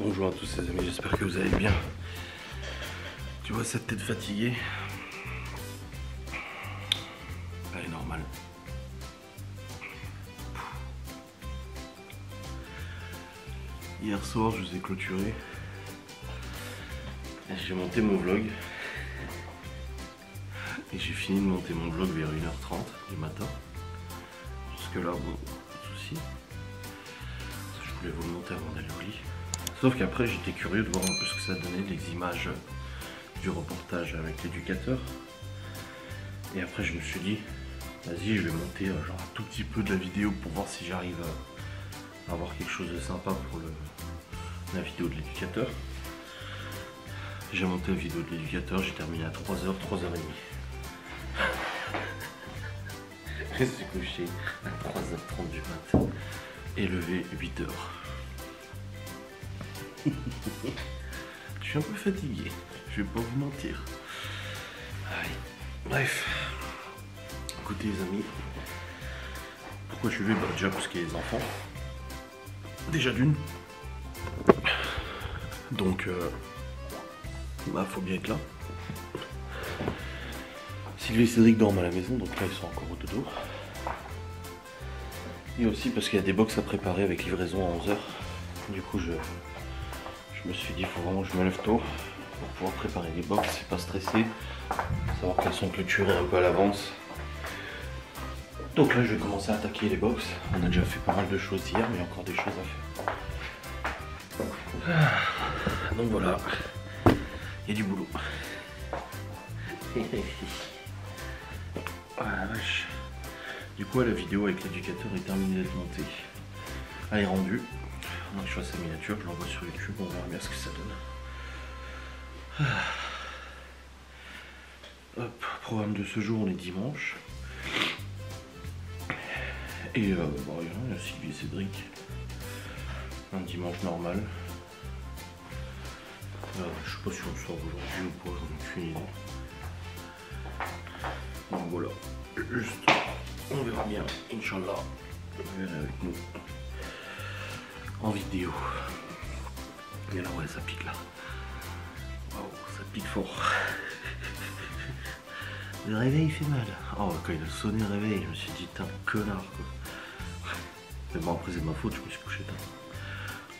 Bonjour à tous les amis, j'espère que vous allez bien. Tu vois cette tête fatiguée? Elle est normale. Hier soir je vous ai clôturé. J'ai monté mon vlog. Et j'ai fini de monter mon vlog vers 1h30 du matin. Jusque là, bon, pas de soucis. Je voulais vous le monter avant d'aller au lit. Sauf qu'après j'étais curieux de voir un peu ce que ça donnait, les images du reportage avec l'éducateur. Et après je me suis dit, vas-y je vais monter genre un tout petit peu de la vidéo pour voir si j'arrive à avoir quelque chose de sympa pour la vidéo de l'éducateur. J'ai monté la vidéo de l'éducateur, j'ai terminé à 3h, 3h30. Je suis couché à 3h30 du matin et levé 8h. Je suis un peu fatigué, je vais pas vous mentir. Allez. Bref, écoutez les amis, pourquoi je suis levé? Déjà parce qu'il y a les enfants, déjà d'une, donc faut bien être là. Sylvie et Cédric dorment à la maison, donc là ils sont encore au dodo. Et aussi parce qu'il y a des box à préparer avec livraison à 11h. Du coup je me suis dit, il faut vraiment que je me lève tôt pour pouvoir préparer les box et pas stresser, savoir qu'elles sont clôturées un peu à l'avance. Donc là je vais commencer à attaquer les box. On a déjà fait pas mal de choses hier, mais il y a encore des choses à faire. Donc voilà, il y a du boulot. Ah la vache. Du coup la vidéo avec l'éducateur est terminée d'être montée. Elle est rendue. Donc je fasse sa miniature, je l'envoie sur YouTube, on verra bien ce que ça donne. Hop, programme de ce jour, on est dimanche. Et il y a Sylvie et Cédric. Un dimanche normal. Je sais pas si on sort aujourd'hui ou pas, j'en ai aucune idée. Donc voilà, juste, on verra bien, Inch'Allah, vous verrez avec nous en vidéo. Et là ouais, ça pique là. Waouh, ça pique fort. Le réveil fait mal. Oh, quand il a sonné le réveil, je me suis dit, t'es un connard quoi. Mais bon, après c'est de ma faute, je me suis couché tard.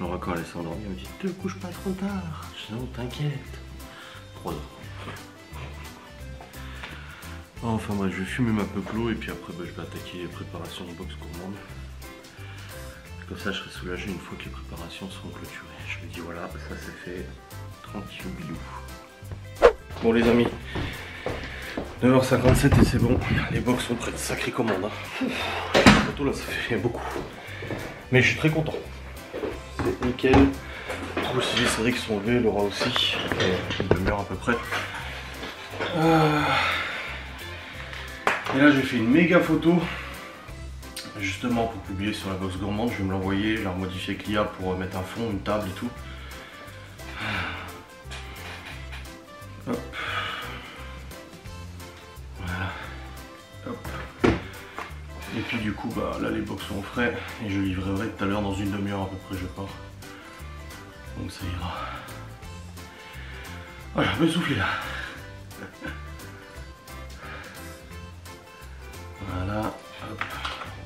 Laura quand elle s'est endormie, elle me dit, te couche pas trop tard. Je dis non, t'inquiète. 3h. Enfin moi je vais fumer ma peuplo et puis après je vais attaquer les préparations de box gourmande. Comme ça je serai soulagé une fois que les préparations seront clôturées. Je me dis voilà, ça c'est fait, tranquille ou bilou. Bon les amis, 9h57 et c'est bon, les box sont prêtes, sacrée commande. Hein. La photo là ça fait beaucoup. Mais je suis très content. C'est nickel. Du coup Sylvie et Cédric sont levés, Laura aussi, une demi-heure à peu près. Et là j'ai fait une méga photo justement pour publier sur la box gourmande. Je vais me l'envoyer, je vais remodifier avec l'IA pour mettre un fond, une table et tout. Hop. Voilà. Hop. Et puis du coup là les box sont au frais et je livrerai tout à l'heure dans une demi-heure à peu près je pars. Donc ça ira. Voilà, je vais souffler là. Voilà, hop,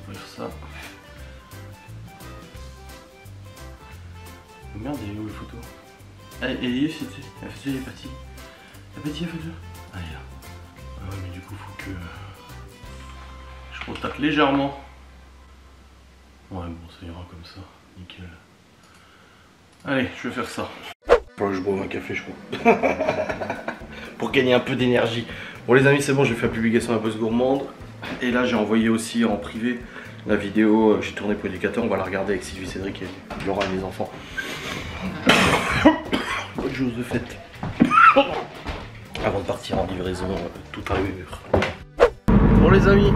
on va faire ça. Merde, elle est où les photos? Elle est c'était. La photo elle est partie. La petite photo? Ah, elle est là. Ah ouais, mais du coup, faut que je contacte légèrement. Ouais, bon, ça ira comme ça. Nickel. Allez, je vais faire ça. Faut que je boive un café, je crois. Pour gagner un peu d'énergie. Bon, les amis, c'est bon, j'ai fait la publication à la box gourmande. Et là j'ai envoyé aussi en privé la vidéo que j'ai tournée pour l'éducateur. On va la regarder avec Sylvie, Cédric et Laura et les enfants. Bonne chose de fête. Avant de partir en livraison tout à l'heure. Bon les amis,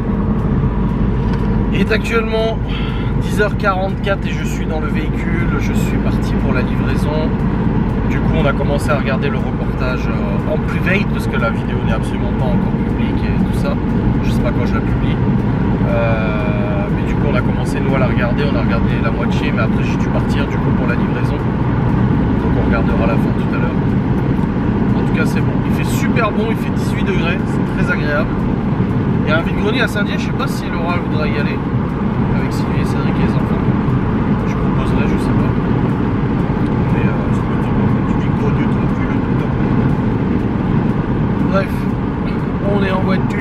il est actuellement 10h44 et je suis dans le véhicule. Je suis parti pour la livraison. Du coup on a commencé à regarder le reportage en private parce que la vidéo n'est absolument pas encore publique et tout ça. Je sais pas quand je la publie. Mais du coup on a commencé nous à la regarder, on a regardé la moitié mais après j'ai dû partir du coup pour la livraison. regardera la fin tout à l'heure. En tout cas c'est bon, il fait super bon, il fait 18 degrés, c'est très agréable. Il y a un vide-grenier à Saint-Dié, je sais pas si Laura voudra y aller avec Sylvie et Cédric et les enfants. Je proposerai, je sais pas. Mais ça peut être du vide-grenier tranquille tout le temps. Bref, on est en voiture.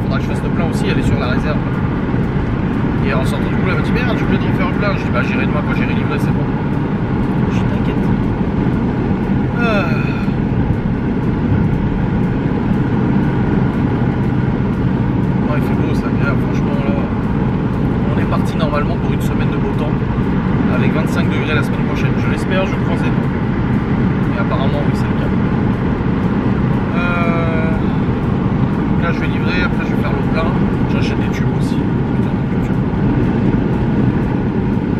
Faudra que je fasse le plein aussi, elle est sur la réserve. Hier en sortant du boulot, elle m'a dit merde, j'ai oublié de faire le plein. Je dis bah j'irai demain quand j'irai livrer, c'est bon. Je t'inquiète. Oh, il fait beau, c'est agréable, franchement là. On est parti normalement pour une semaine de beau temps. Avec 25 degrés la semaine prochaine. Je l'espère, je croise les doigts. Et apparemment oui c'est le cas. Là je vais livrer, après je vais faire le plein. J'achète des tubes aussi.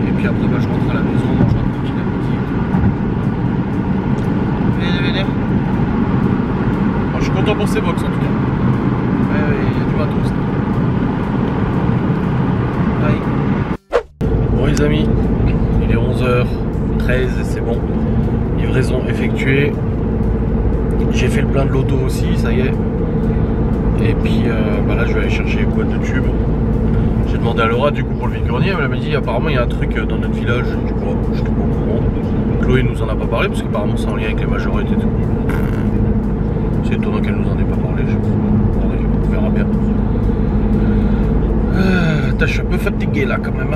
Et puis après bah, je rentre à la maison, on mangera tranquille à midi. Venez. Bon, je suis content pour ces box en tout cas. Il y a du matos. Aïe. Bon les amis, il est 11h13 et c'est bon. Livraison effectuée. J'ai fait le plein de l'auto aussi, ça y est. Et puis bah là je vais aller chercher les boîtes de tubes. J'ai demandé à Laura du coup pour le vide-grenier, elle m'a dit apparemment il y a un truc dans notre village, je dis quoi, je suis pas au courant. Chloé nous en a pas parlé parce qu'apparemment c'est en lien avec les majorettes et tout. C'est étonnant qu'elle nous en ait pas parlé, on verra bien. Je suis un peu fatigué là quand même.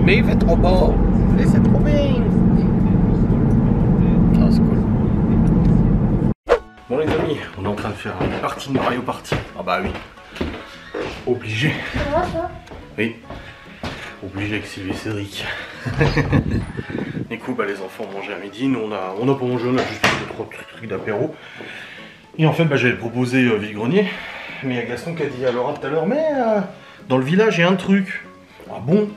Mais il fait trop beau. Et c'est trop bien. Ah, c'est cool. Bon les amis, on est en train de faire une partie de Mario Party. Ah bah oui. Obligé. Ça va ça? Oui. Obligé avec Sylvie et Cédric. Du coup bah les enfants ont mangé à midi. Nous on a pas mangé, on a juste fait 2-3 trucs d'apéro. Et en fait bah j'avais proposé vide-grenier. Mais il y a Gaston qui a dit à Laura tout à l'heure, mais dans le village il y a un truc. Ah bon?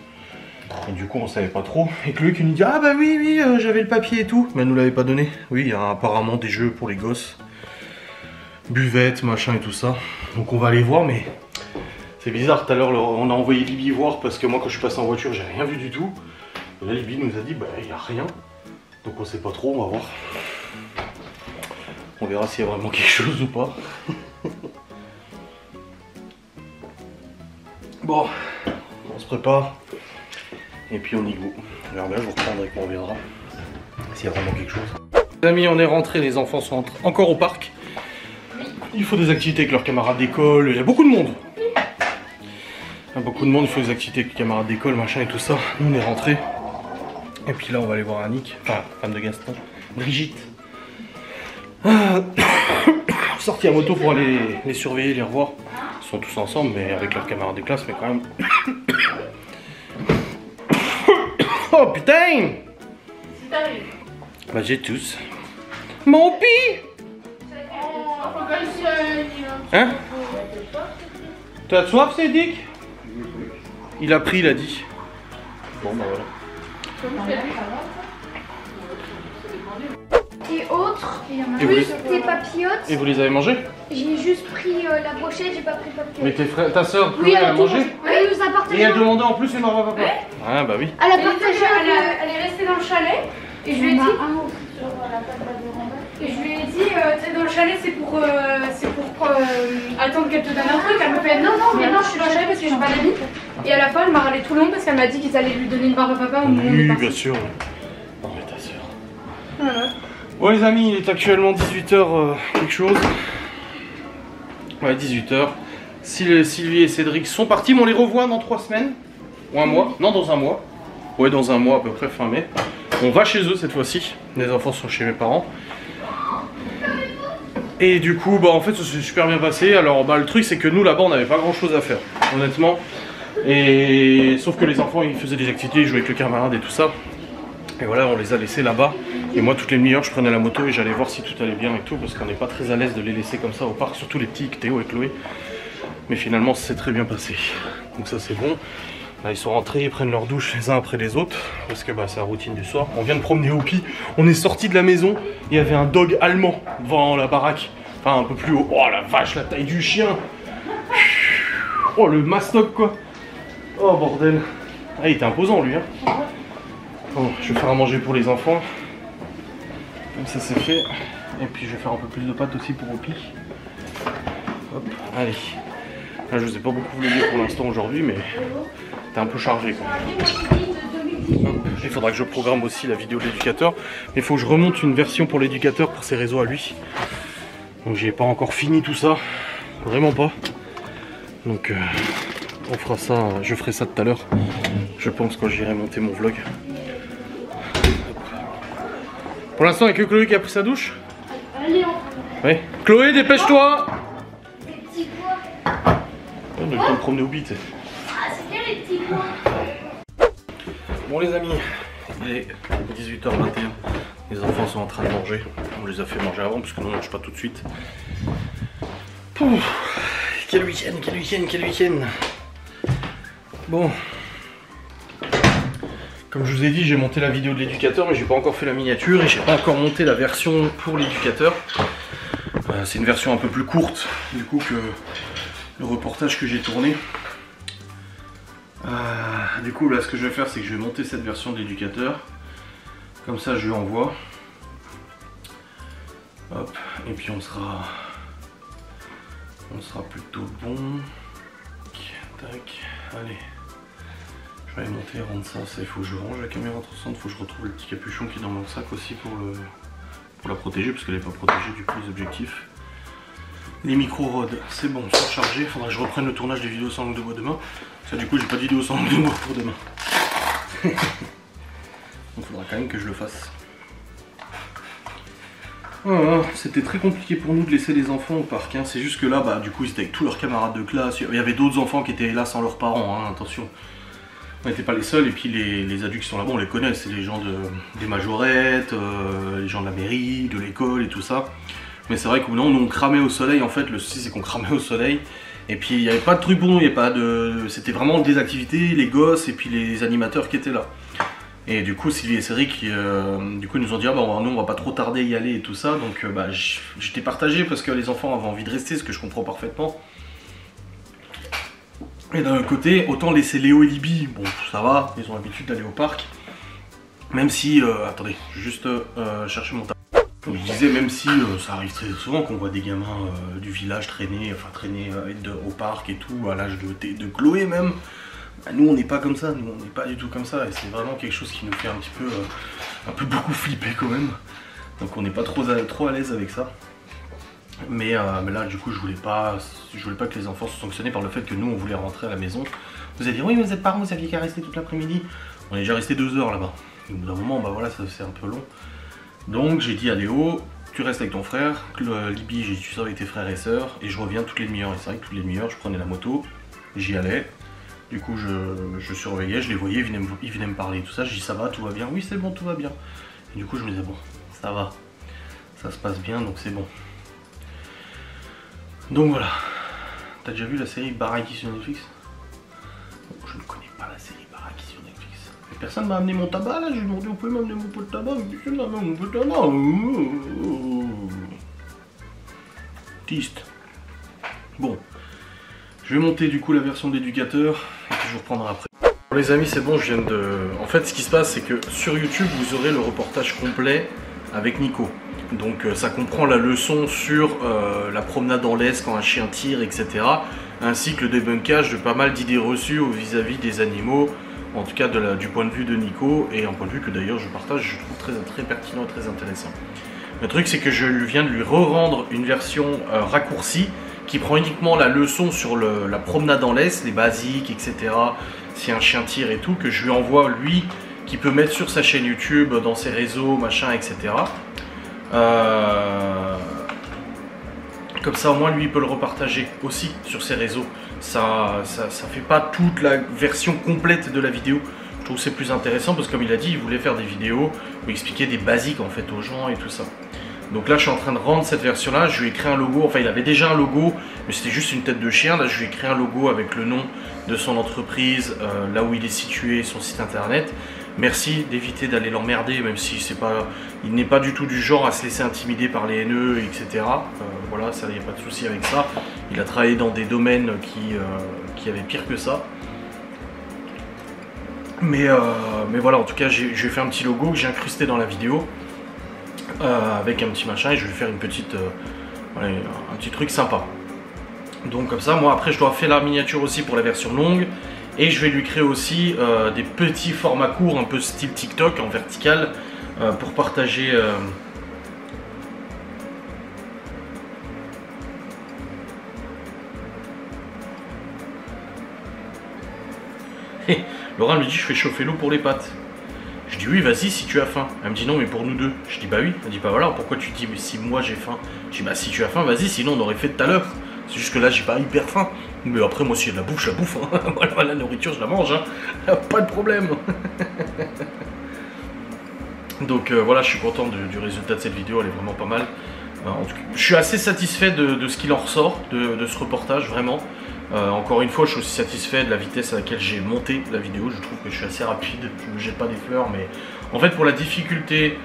Et du coup on savait pas trop. Et Chloé qui nous dit ah bah oui j'avais le papier et tout. Mais elle nous l'avait pas donné. Oui il y a apparemment des jeux pour les gosses. Buvette, machin et tout ça. Donc on va aller voir mais c'est bizarre, tout à l'heure on a envoyé Libby voir parce que moi quand je suis passé en voiture j'ai rien vu du tout. Et là Libby nous a dit bah il n'y a rien. Donc on sait pas trop, on va voir. On verra s'il y a vraiment quelque chose ou pas. Bon, on se prépare. Et puis on y go. On verra bien, je vous reprendrai quand on reviendra. S'il y a vraiment quelque chose. Les amis, on est rentrés, les enfants sont encore au parc. Il faut des activités avec leurs camarades d'école, il y a beaucoup de monde. Il y a beaucoup de monde, il faut des activités avec les camarades d'école, machin et tout ça. Nous on est rentrés. Et puis là on va aller voir Annick, enfin femme de Gaston, Brigitte. Sorti à moto pour aller les surveiller, les revoir. Ils sont tous ensemble, mais avec leurs camarades de classe, mais quand même. Oh putain! Bah j'ai tous. Mon pi! Hein? T'as soif, Cédric? Il a pris, il a dit. Bon bah voilà. Et autres, Et plus tes papillotes. Et vous les avez mangés? J'ai juste pris la brochette, j'ai pas pris le papillote. Mais tes frères, ta soeur, Oui, elle a mangé? Oui, elle nous a partagé. Et elle demandait en plus une marbre à papa? Ouais. Ah bah oui. Elle a partagé Elle est restée dans le chalet et je lui ai dit. Et je lui ai dit, tu sais, dans le chalet, c'est pour attendre qu'elle te donne un truc. Elle me fait non, mais non, je suis dans le chalet parce que j'ai pas d'amis. Et à la fin, elle m'a râlé tout le long parce qu'elle m'a dit qu'ils allaient lui donner une barre à papa au moment où on est Oui, parti. bien sûr. Non mais ta soeur. Voilà. Bon les amis, il est actuellement 18h quelque chose. Ouais, 18h. Sylvie et Cédric sont partis, mais on les revoit dans 3 semaines. Ou un mois. Non, dans un mois. Ouais, dans un mois à peu près, fin mai. On va chez eux cette fois-ci. Les enfants sont chez mes parents. Et du coup, bah en fait, ça s'est super bien passé. Alors, bah le truc, c'est que nous là-bas, on n'avait pas grand-chose à faire, honnêtement. Et sauf que les enfants, ils faisaient des activités, ils jouaient avec le camarade et tout ça. Et voilà, on les a laissés là-bas. Et moi, toutes les demi-heures, je prenais la moto et j'allais voir si tout allait bien et tout, parce qu'on n'est pas très à l'aise de les laisser comme ça au parc, surtout les petits, Théo et Chloé. Mais finalement, ça s'est très bien passé. Donc ça, c'est bon. Là, ils sont rentrés, ils prennent leur douche les uns après les autres, parce que bah, c'est la routine du soir. On vient de promener Hopi, on est sorti de la maison, il y avait un dog allemand devant la baraque. Enfin, un peu plus haut. Oh la vache, la taille du chien. Oh, le mastoc, quoi. Oh, bordel. Ah, il était imposant, lui. Hein. Bon, je vais faire à manger pour les enfants. Comme ça, c'est fait. Et puis, je vais faire un peu plus de pâtes aussi pour Opi. Hop, allez. Là, je vous ai pas beaucoup vlogué pour l'instant aujourd'hui, mais t'es un peu chargé, quoi. Il faudra que je programme aussi la vidéo de l'éducateur. Mais il faut que je remonte une version pour l'éducateur pour ses réseaux à lui. Donc j'ai pas encore fini tout ça. Vraiment pas. Donc on fera ça, je ferai ça tout à l'heure. Je pense quand j'irai monter mon vlog. Pour l'instant, il n'y a que Chloé qui a pris sa douche. Allez, on... Ouais. Chloé, dépêche-toi. Les petits pois. On a le temps de promener au bit. Ah, c'est bien les petits pois. Bon les amis, il est 18h21, les enfants sont en train de manger, on les a fait manger avant parce que nous on ne mange pas tout de suite. Pouf, quel week-end, quel week-end, quel week-end. Bon, comme je vous ai dit, j'ai monté la vidéo de l'éducateur mais j'ai pas encore fait la miniature et j'ai pas encore monté la version pour l'éducateur. C'est une version un peu plus courte du coup que le reportage que j'ai tourné. Du coup là ce que je vais faire c'est que je vais monter cette version d'éducateur. Comme ça je lui envoie. Hop, et puis on sera plutôt bon. Tac, allez. Je vais aller monter et rendre ça. Il faut que je range la caméra 360, il faut que je retrouve le petit capuchon qui est dans mon sac aussi pour la protéger parce qu'elle n'est pas protégée du coup les objectifs. Les micro-rods, c'est bon, sont chargés. Il faudra que je reprenne le tournage des vidéos sans langue de bois demain. Parce que du coup, j'ai pas de vidéo sans langue de bois pour demain. Donc il faudra quand même que je le fasse. Oh, c'était très compliqué pour nous de laisser les enfants au parc. Hein. C'est juste que là, bah, du coup, ils étaient avec tous leurs camarades de classe. Il y avait d'autres enfants qui étaient là sans leurs parents, hein, attention. On n'était pas les seuls. Et puis les adultes qui sont là-bas, on les connaît. C'est les gens des majorettes, les gens de la mairie, de l'école et tout ça. Mais c'est vrai que non, nous on cramait au soleil en fait, le souci c'est qu'on cramait au soleil. Et puis il n'y avait pas de truc pour nous, il n'y avait pas de... C'était vraiment des activités, les gosses et puis les animateurs qui étaient là. Et du coup Sylvie et Cédric du coup, ils nous ont dit ah bah nous on va pas trop tarder à y aller et tout ça. Donc bah, j'étais partagé parce que les enfants avaient envie de rester, ce que je comprends parfaitement. Et d'un autre côté, autant laisser Léo et Libby, bon ça va, ils ont l'habitude d'aller au parc. Même si, attendez, juste chercher mon tableau. Comme je disais, même si ça arrive très souvent qu'on voit des gamins du village traîner au parc et tout, à l'âge de Chloé même, bah, nous on n'est pas comme ça, nous on n'est pas du tout comme ça, et c'est vraiment quelque chose qui nous fait un peu beaucoup flipper quand même. Donc on n'est pas trop à l'aise avec ça. Mais là du coup je voulais pas que les enfants soient sanctionnés par le fait que nous on voulait rentrer à la maison. Vous allez dire oui mais vous êtes parents, vous saviez qu'à rester toute l'après-midi. On est déjà resté 2 heures là-bas. Au bout d'un moment bah voilà ça c'est un peu long. Donc j'ai dit à Léo, tu restes avec ton frère, Libby j'ai dit tu sors avec tes frères et sœurs, et je reviens toutes les demi-heures. Et c'est vrai que toutes les demi-heures je prenais la moto, j'y allais, du coup je surveillais, je les voyais, ils venaient me parler et tout ça, je dis ça va, tout va bien, oui c'est bon, tout va bien. Et du coup je me disais bon, ça va, ça se passe bien donc c'est bon. Donc voilà, t'as déjà vu la série Baraki sur Netflix? Je ne connais pas la série Baraki sur Netflix. Personne m'a amené mon tabac là, j'ai demandé vous pouvez m'amener mon pot de tabac, mais personne m'a amené mon pot de tabac. Triste. Bon, je vais monter du coup la version de l'éducateur et puis je vous reprendrai après. Bon, les amis c'est bon, je viens de... En fait ce qui se passe c'est que sur YouTube vous aurez le reportage complet avec Nico. Donc ça comprend la leçon sur la promenade en laisse quand un chien tire, etc. Ainsi que le débunkage de pas mal d'idées reçues vis-à-vis des animaux. En tout cas du point de vue de Nico, et un point de vue que d'ailleurs je partage, je trouve très pertinent et très intéressant. Le truc c'est que je viens de lui re-rendre une version raccourcie qui prend uniquement la leçon sur la promenade en laisse, les basiques, etc. Si un chien tire et tout, que je lui envoie lui, qui peut mettre sur sa chaîne YouTube, dans ses réseaux, machin, etc. Comme ça au moins lui il peut le repartager aussi sur ses réseaux. Ça fait pas toute la version complète de la vidéo. Je trouve que c'est plus intéressant parce que comme il a dit, il voulait faire des vidéos où expliquer des basiques en fait aux gens et tout ça. Donc là je suis en train de rendre cette version là, je lui ai créé un logo, enfin il avait déjà un logo mais c'était juste une tête de chien. Là je lui ai créé un logo avec le nom de son entreprise, là où il est situé, son site internet. merci d'éviter d'aller l'emmerder, même si il n'est pas du tout du genre à se laisser intimider par les haineux, etc. Voilà, ça, il n'y a pas de souci avec ça. Il a travaillé dans des domaines qui avaient pire que ça. Mais voilà, en tout cas, je lui ai fait un petit logo que j'ai incrusté dans la vidéo avec un petit machin, et je vais lui faire une petite, voilà, un petit truc sympa. Donc comme ça, moi après je dois faire la miniature aussi pour la version longue, et je vais lui créer aussi des petits formats courts, un peu style TikTok en vertical, pour partager. Laura me dit je fais chauffer l'eau pour les pâtes. Je dis oui, vas-y si tu as faim. Elle me dit non, mais pour nous deux. Je dis bah oui. Elle dit bah voilà, pourquoi tu dis mais si moi j'ai faim? Je dis bah si tu as faim, vas-y, sinon on aurait fait tout à l'heure. C'est juste que là j'ai pas hyper faim. Mais après moi si il y a de la bouffe, je la bouffe. Hein. Voilà, la nourriture je la mange. Hein. Pas de problème. Donc voilà, je suis content du résultat de cette vidéo, elle est vraiment pas mal. En tout cas, je suis assez satisfait de ce qu'il en ressort, de ce reportage, vraiment. Encore une fois, je suis aussi satisfait de la vitesse à laquelle j'ai monté la vidéo. Je trouve que je suis assez rapide, je ne me jette pas des fleurs, mais en fait pour la difficulté...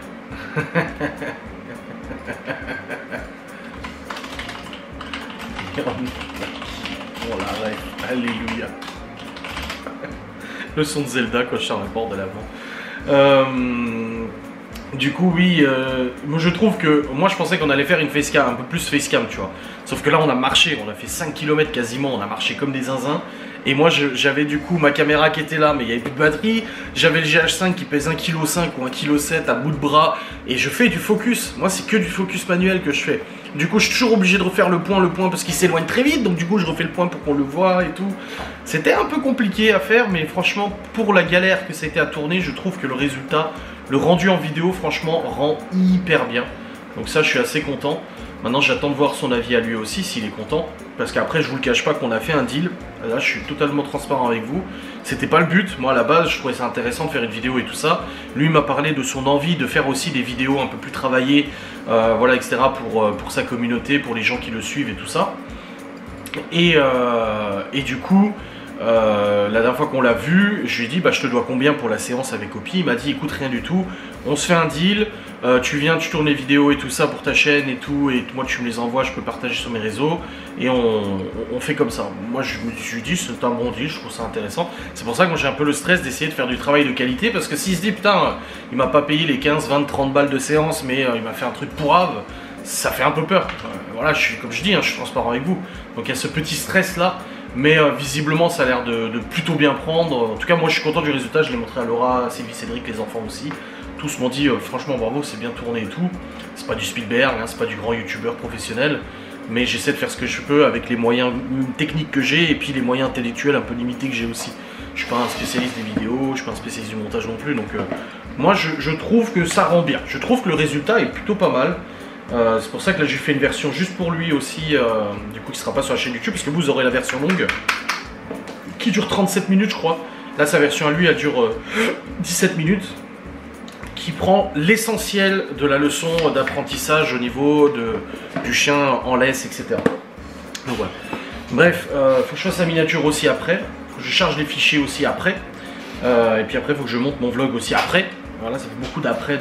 Oh la rêve, alléluia. Le son de Zelda quand je sors la porte de l'avant. Du coup oui, moi je trouve que, moi je pensais qu'on allait faire une facecam, un peu plus facecam tu vois. Sauf que là on a marché, on a fait 5 km quasiment, on a marché comme des zinzins. Et moi j'avais du coup ma caméra qui était là mais il n'y avait plus de batterie. J'avais le GH5 qui pèse 1,5 kg ou 1,7 kg à bout de bras. Et je fais du focus, moi c'est que du focus manuel que je fais. Du coup je suis toujours obligé de refaire le point parce qu'il s'éloigne très vite. Donc du coup je refais le point pour qu'on le voit et tout. C'était un peu compliqué à faire, mais franchement pour la galère que ça a été à tourner, je trouve que le résultat... Le rendu en vidéo, franchement, rend hyper bien. Donc ça, je suis assez content. Maintenant, j'attends de voir son avis à lui aussi, s'il est content. Parce qu'après, je vous le cache pas qu'on a fait un deal. Là, je suis totalement transparent avec vous. C'était pas le but. Moi, à la base, je trouvais ça intéressant de faire une vidéo et tout ça. Lui m'a parlé de son envie de faire aussi des vidéos un peu plus travaillées, voilà, etc. pour sa communauté, pour les gens qui le suivent et tout ça. Et du coup... la dernière fois qu'on l'a vu, je lui ai dit bah je te dois combien pour la séance avec Opi. Il m'a dit écoute rien du tout, on se fait un deal, tu viens, tu tournes les vidéos et tout ça pour ta chaîne et tout, et moi tu me les envoies, je peux partager sur mes réseaux, et on fait comme ça. Moi je lui ai dit c'est un bon deal, je trouve ça intéressant. C'est pour ça que moi j'ai un peu le stress d'essayer de faire du travail de qualité, parce que s'il se dit putain il m'a pas payé les 15, 20, 30 balles de séance, mais il m'a fait un truc pourrave, ça fait un peu peur. Voilà, comme je dis, hein, je suis transparent avec vous, donc il y a ce petit stress là. Mais visiblement ça a l'air de plutôt bien prendre. En tout cas moi je suis content du résultat, je l'ai montré à Laura, Sylvie, Cédric, les enfants aussi. Tous m'ont dit franchement bravo, c'est bien tourné et tout. C'est pas du Spielberg, hein, c'est pas du grand youtubeur professionnel. Mais j'essaie de faire ce que je peux avec les moyens techniques que j'ai et puis les moyens intellectuels un peu limités que j'ai aussi. Je suis pas un spécialiste des vidéos, je suis pas un spécialiste du montage non plus. Donc moi je trouve que ça rend bien. Je trouve que le résultat est plutôt pas mal. C'est pour ça que là j'ai fait une version juste pour lui aussi, du coup qui sera pas sur la chaîne YouTube, parce que vous aurez la version longue qui dure 37 minutes je crois. Là sa version à lui elle dure 17 minutes, qui prend l'essentiel de la leçon d'apprentissage au niveau du chien en laisse, etc. Donc voilà. Bref, faut que je fasse la miniature aussi après, faut que je charge les fichiers aussi après, et puis après faut que je monte mon vlog aussi après. Voilà, ça fait beaucoup d'après.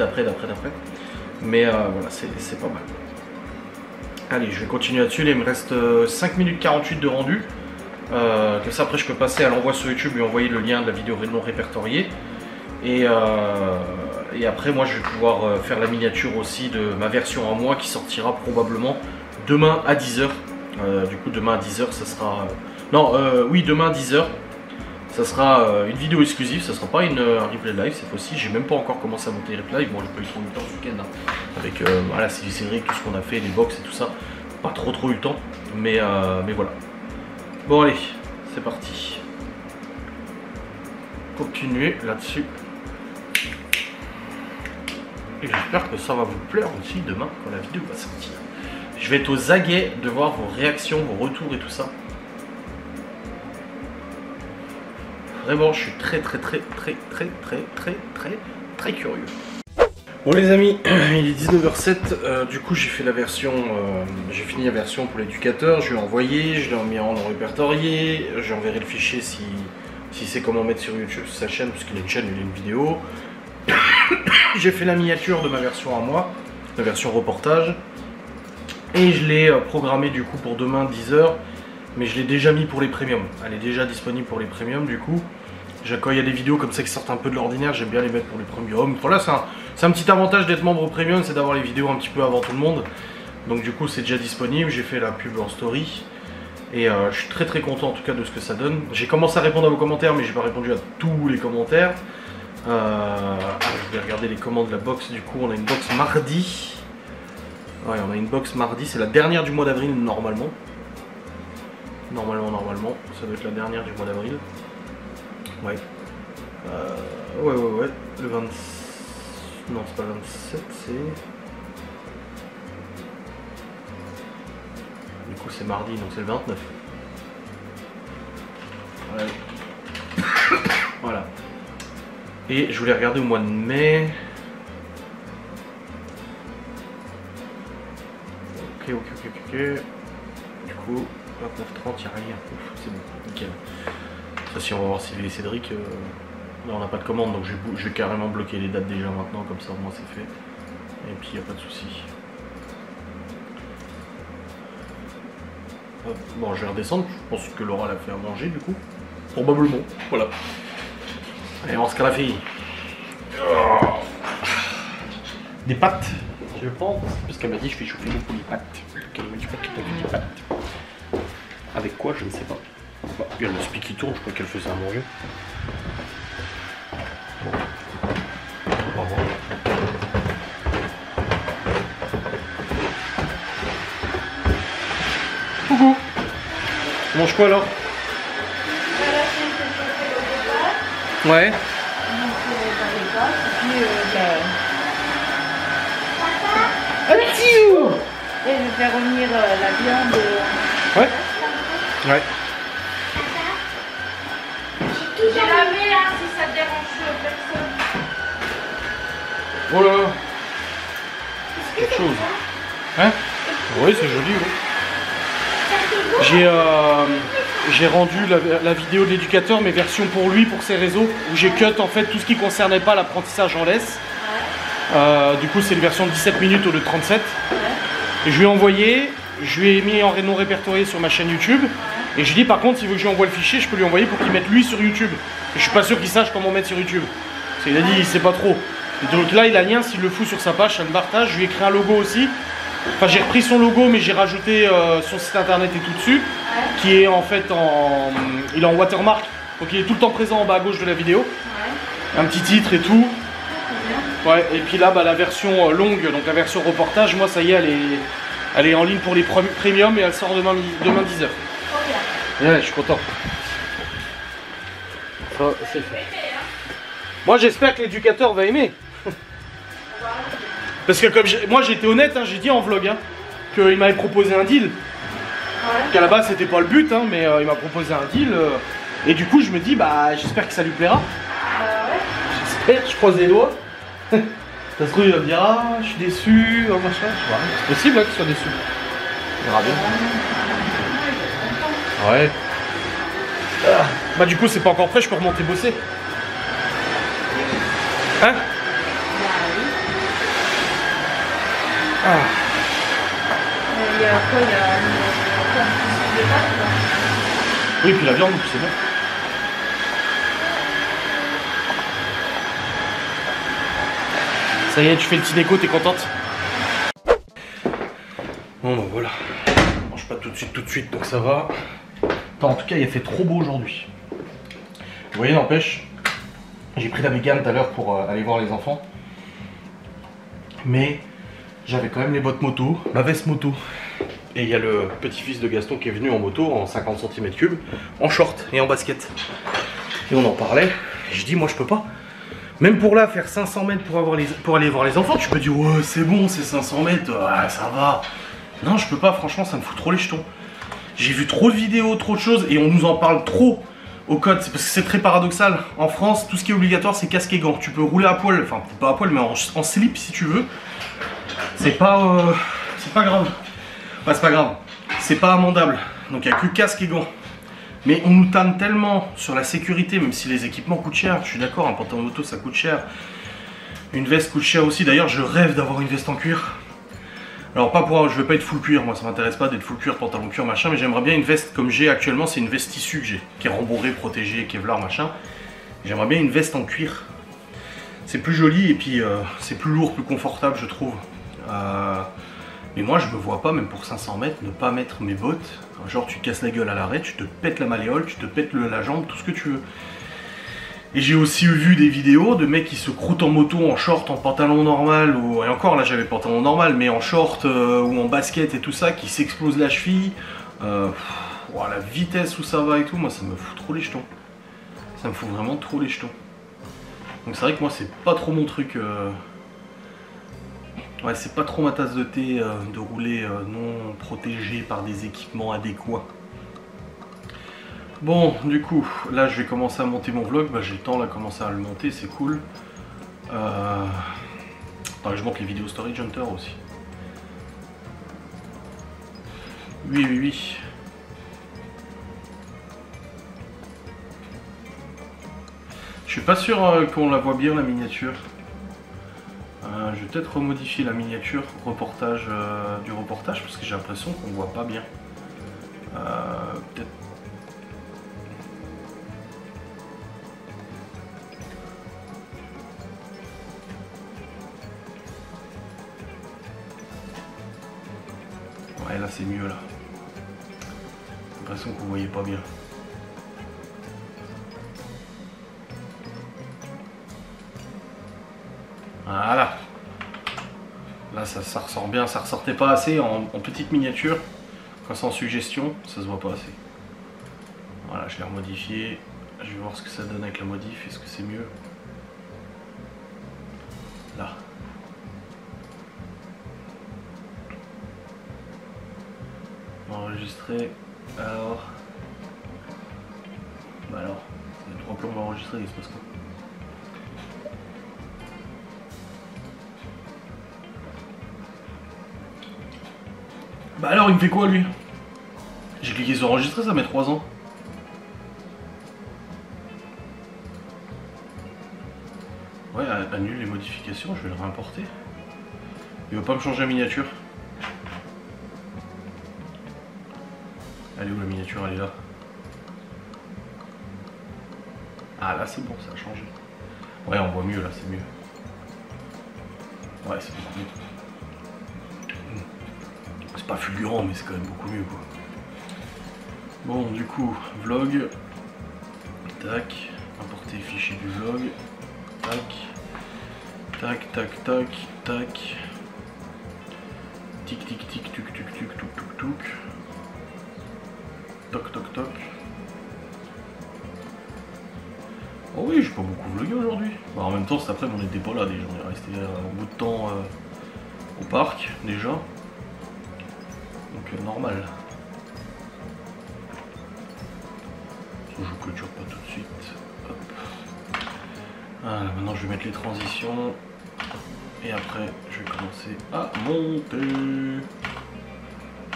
Mais voilà, c'est pas mal. Allez, je vais continuer là-dessus. Il me reste 5 minutes 48 de rendu. Comme ça, après, je peux passer à l'envoi sur YouTube et envoyer le lien de la vidéo non répertoriée. Et après, moi, je vais pouvoir faire la miniature aussi de ma version en moi qui sortira probablement demain à 10h. Du coup, demain à 10h, ça sera... oui, demain à 10h. Ça sera une vidéo exclusive, ça sera pas un replay live cette fois-ci. J'ai même pas encore commencé à monter les replay live. Bon, j'ai pas eu trop de temps ce week-end hein, avec voilà, Sylvie, Cédric, tout ce qu'on a fait, les box et tout ça. Pas trop eu le temps, mais voilà. Bon allez, c'est parti. Continuez là-dessus. Et j'espère que ça va vous plaire aussi demain quand la vidéo va sortir. Je vais être aux aguets de voir vos réactions, vos retours et tout ça. Vraiment, je suis très curieux. Bon les amis, il est 19h07, du coup j'ai fait la version, j'ai fini la version pour l'éducateur, je lui ai envoyé, je l'ai mis en non répertorié, j'ai enverré le fichier si s'il sait comment mettre sur YouTube sur sa chaîne, parce qu'il a une chaîne, il a une vidéo. J'ai fait la miniature de ma version à moi, la version reportage. Et je l'ai programmée du coup pour demain 10h. Mais je l'ai déjà mis pour les premiums. Elle est déjà disponible pour les premiums du coup. Quand il y a des vidéos comme ça qui sortent un peu de l'ordinaire, j'aime bien les mettre pour les premiums. Voilà, c'est un petit avantage d'être membre premium, c'est d'avoir les vidéos un petit peu avant tout le monde. Donc du coup c'est déjà disponible, j'ai fait la pub en story. Et je suis très content en tout cas de ce que ça donne. J'ai commencé à répondre à vos commentaires, mais j'ai pas répondu à tous les commentaires. Je vais regarder les commandes de la box. Du coup on a une box mardi. Ouais, on a une box mardi, c'est la dernière du mois d'avril normalement. Normalement, ça doit être la dernière du mois d'avril. Ouais. Ouais. Le 20... Non, c'est pas le 27, c'est... Du coup, c'est mardi, donc c'est le 29. Ouais. Voilà. Et je voulais regarder au mois de mai. Ok. Du coup... 29-30, il n'y a rien. C'est bon, nickel. Ça, si on va voir Sylvie et Cédric, là on n'a pas de commande, donc je vais carrément bloquer les dates déjà maintenant, comme ça au moins c'est fait. Et puis il n'y a pas de souci. Bon, je vais redescendre, je pense que Laura l'a fait à manger du coup. Probablement, voilà. Allez, on se la fille. Des pâtes, je pense, parce qu'elle m'a dit je fais chauffer beaucoup les pâtes. Elle m'a dit pas que t'as fait des pâtes. Avec quoi, je ne sais pas. Bah, il y a le speak qui tourne, je crois qu'elle faisait à manger. Bon. Coucou. Tu manges quoi alors? Ouais. Et je vais faire revenir la viande. Ouais. Ouais. J'ai lavé hein, si ça dérange personne. Oh là là. Quelque chose. Hein? Oui, c'est joli. Oui. J'ai rendu la vidéo de l'éducateur, mais version pour lui, pour ses réseaux, où j'ai cut en fait tout ce qui concernait pas l'apprentissage en laisse. Du coup, c'est une version de 17 minutes au lieu de 37. Et je lui ai envoyé. Je lui ai mis en non répertorié sur ma chaîne YouTube. Et je lui ai dit par contre, s'il veut que je lui envoie le fichier, je peux lui envoyer pour qu'il mette lui sur YouTube. Et je suis pas sûr qu'il sache comment mettre sur YouTube. Parce qu'il a dit il sait pas trop. Et donc là il a lien, s'il le fout sur sa page, ça me partage. Je lui ai créé un logo aussi. Enfin j'ai repris son logo mais j'ai rajouté son site internet et tout dessus. Qui est en fait il est en watermark. Donc il est tout le temps présent en bas à gauche de la vidéo. Un petit titre et tout. Ouais, et puis là bah, la version longue, donc la version reportage, moi ça y est elle est en ligne pour les premiums et elle sort demain 10h. Ouais, je suis content. Ça, c'est fait. Moi, j'espère que l'éducateur va aimer. Parce que comme moi, j'ai été honnête, hein, j'ai dit en vlog hein, qu'il m'avait proposé un deal. Qu'à la base, c'était pas le but, hein, mais il m'a proposé un deal. Et du coup, je me dis, bah, j'espère que ça lui plaira. J'espère, je croise les doigts. Ça se trouve, il va me dire, ah, je suis déçu, machin. C'est possible hein, qu'il soit déçu. On verra bien. Ouais. Bah du coup c'est pas encore prêt, je peux remonter bosser. Hein? Ah. Il y a quoi? Il y a un petit de pâtes. Oui, puis la viande, c'est bon. Ça y est, tu fais le petit déco, t'es contente? Bon bah voilà. Je mange pas tout de suite, donc ça va. En tout cas, il a fait trop beau aujourd'hui. Vous voyez, n'empêche, j'ai pris la bégane tout à l'heure pour aller voir les enfants. Mais j'avais quand même les bottes moto, ma veste moto. Et il y a le petit-fils de Gaston qui est venu en moto, en 50 cm3, en short et en basket. Et on en parlait. Et je dis, moi je peux pas. Même pour là, faire 500 mètres pour aller voir les enfants, tu peux dire, ouais, c'est bon, c'est 500 mètres, ouais, ça va. Non, je peux pas, franchement, ça me fout trop les jetons. J'ai vu trop de vidéos, trop de choses, et on nous en parle trop au code. C'est parce que c'est très paradoxal. En France, tout ce qui est obligatoire, c'est casque et gants. Tu peux rouler à poil, enfin, pas à poil, mais en slip si tu veux. C'est pas grave. Enfin, c'est pas grave. C'est pas amendable. Donc, il n'y a que casque et gants. Mais on nous tanne tellement sur la sécurité, même si les équipements coûtent cher. Je suis d'accord, un pantalon moto ça coûte cher. Une veste coûte cher aussi. D'ailleurs, je rêve d'avoir une veste en cuir. Alors pas pour, je veux pas être full cuir, moi ça m'intéresse pas d'être full cuir, pantalon cuir, machin, mais j'aimerais bien une veste comme j'ai actuellement, c'est une veste tissu que j'ai, qui est rembourrée, protégée, Kevlar, machin. J'aimerais bien une veste en cuir. C'est plus joli et puis c'est plus lourd, plus confortable je trouve. Mais moi je me vois pas, même pour 500 mètres, ne pas mettre mes bottes. Genre tu te casses la gueule à l'arrêt, tu te pètes la malléole, tu te pètes la jambe, tout ce que tu veux. Et j'ai aussi vu des vidéos de mecs qui se croûtent en moto, en short, en pantalon normal, ou, et encore là j'avais pantalon normal, mais en short ou en basket et tout ça, qui s'explose la cheville. La vitesse où ça va et tout, moi ça me fout trop les jetons. Ça me fout vraiment trop les jetons. Donc c'est vrai que moi c'est pas trop mon truc. Ouais, c'est pas trop ma tasse de thé de rouler non protégé par des équipements adéquats. Bon, du coup, là je vais commencer à monter mon vlog, j'ai le temps là, commencer à le monter, c'est cool. Je monte les vidéos Storage Hunter aussi. Oui. Je suis pas sûr qu'on la voit bien la miniature. Je vais peut-être remodifier la miniature du reportage parce que j'ai l'impression qu'on voit pas bien. Peut-être. Ouais, là c'est mieux là. J'ai l'impression que vous voyez pas bien. Voilà. Là ça ressort bien, ça ressortait pas assez en petite miniature. Quand c'est en suggestion, ça se voit pas assez. Voilà, je l'ai remodifié. Je vais voir ce que ça donne avec la modif. Est-ce que c'est mieux? Là. Enregistrer. Alors. Alors. Les 3 plombs enregistrés, il se passe quoi? Alors il me fait quoi lui? J'ai cliqué sur enregistrer, ça met 3 ans. Ouais, annule les modifications, je vais le réimporter. Il va pas me changer la miniature. Elle est où la miniature? Elle est là. Ah là c'est bon, ça a changé. Ouais, on voit mieux là, c'est mieux. Ouais, c'est beaucoup mieux. C'est pas fulgurant, mais c'est quand même beaucoup mieux quoi. Bon, du coup, vlog. Tac. Importer fichier du vlog. Tac. Tac, tac, tac, tac. Tic, tic, tic, tuc, tuc, tuc, tuc, tuc, tuc. Toc, toc, toc. Oh oui, j'ai pas beaucoup vlogué aujourd'hui. En même temps, cet après, on n'était pas là déjà. On est resté un bout de temps au parc déjà. Donc normal. Je clôture pas tout de suite. Hop. Voilà, maintenant je vais mettre les transitions. Et après je vais commencer à monter.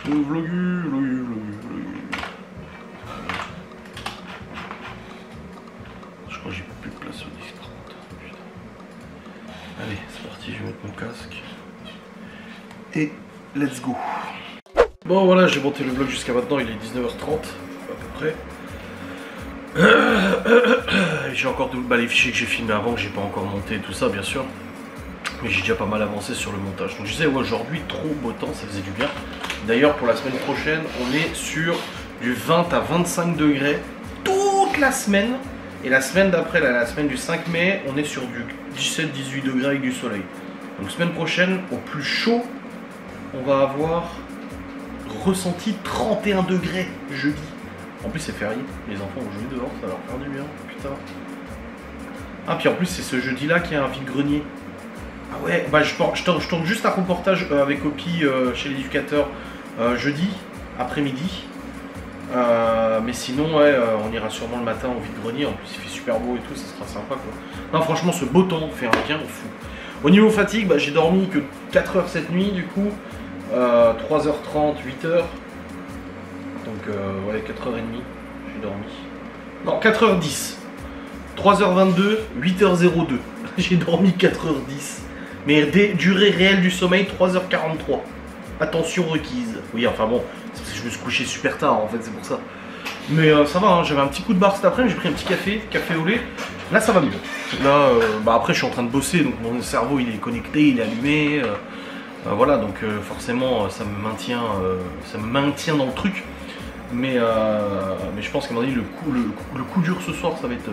Vlogu. Je crois que j'ai plus de place sur le disque par contre. Putain. Allez, c'est parti, je vais mettre mon casque. Et let's go. Bon voilà, j'ai monté le vlog jusqu'à maintenant, il est 19h30 à peu près. J'ai encore les fichiers que j'ai filmés avant, que j'ai pas encore monté, tout ça bien sûr. Mais j'ai déjà pas mal avancé sur le montage. Donc je disais, aujourd'hui, trop beau temps, ça faisait du bien. D'ailleurs, pour la semaine prochaine, on est sur du 20 à 25 degrés toute la semaine. Et la semaine d'après, la semaine du 5 mai, on est sur du 17-18 degrés avec du soleil. Donc semaine prochaine, au plus chaud, on va avoir ressenti 31 degrés jeudi. En plus c'est férié, les enfants vont jouer dehors, ça va leur faire du bien, putain. Ah puis en plus c'est ce jeudi là qu'il y a un vide-grenier. Ah ouais, bah je tourne juste un reportage avec Opi chez l'éducateur jeudi après-midi. Mais sinon ouais, on ira sûrement le matin au vide-grenier, en plus il fait super beau et tout, ça sera sympa quoi. Non franchement ce beau temps fait un bien fou. Au niveau fatigue, bah, j'ai dormi que 4 heures cette nuit du coup. 3h30, 8h. Donc ouais, 4h30 j'ai j'ai dormi? Non, 4h10. 3h22, 8h02. J'ai dormi 4h10. Mais durée réelle du sommeil, 3h43. Attention requise. Oui, enfin bon, c'est parce que je me suis couché super tard en fait, c'est pour ça. Mais ça va, hein, j'avais un petit coup de barre cet après-midi, j'ai pris un petit café au lait. Là, ça va mieux. Là, après, je suis en train de bosser, donc mon cerveau, il est connecté, il est allumé. Voilà, donc forcément, ça me maintient dans le truc. Mais je pense qu'à un moment donné, le coup dur ce soir, ça va être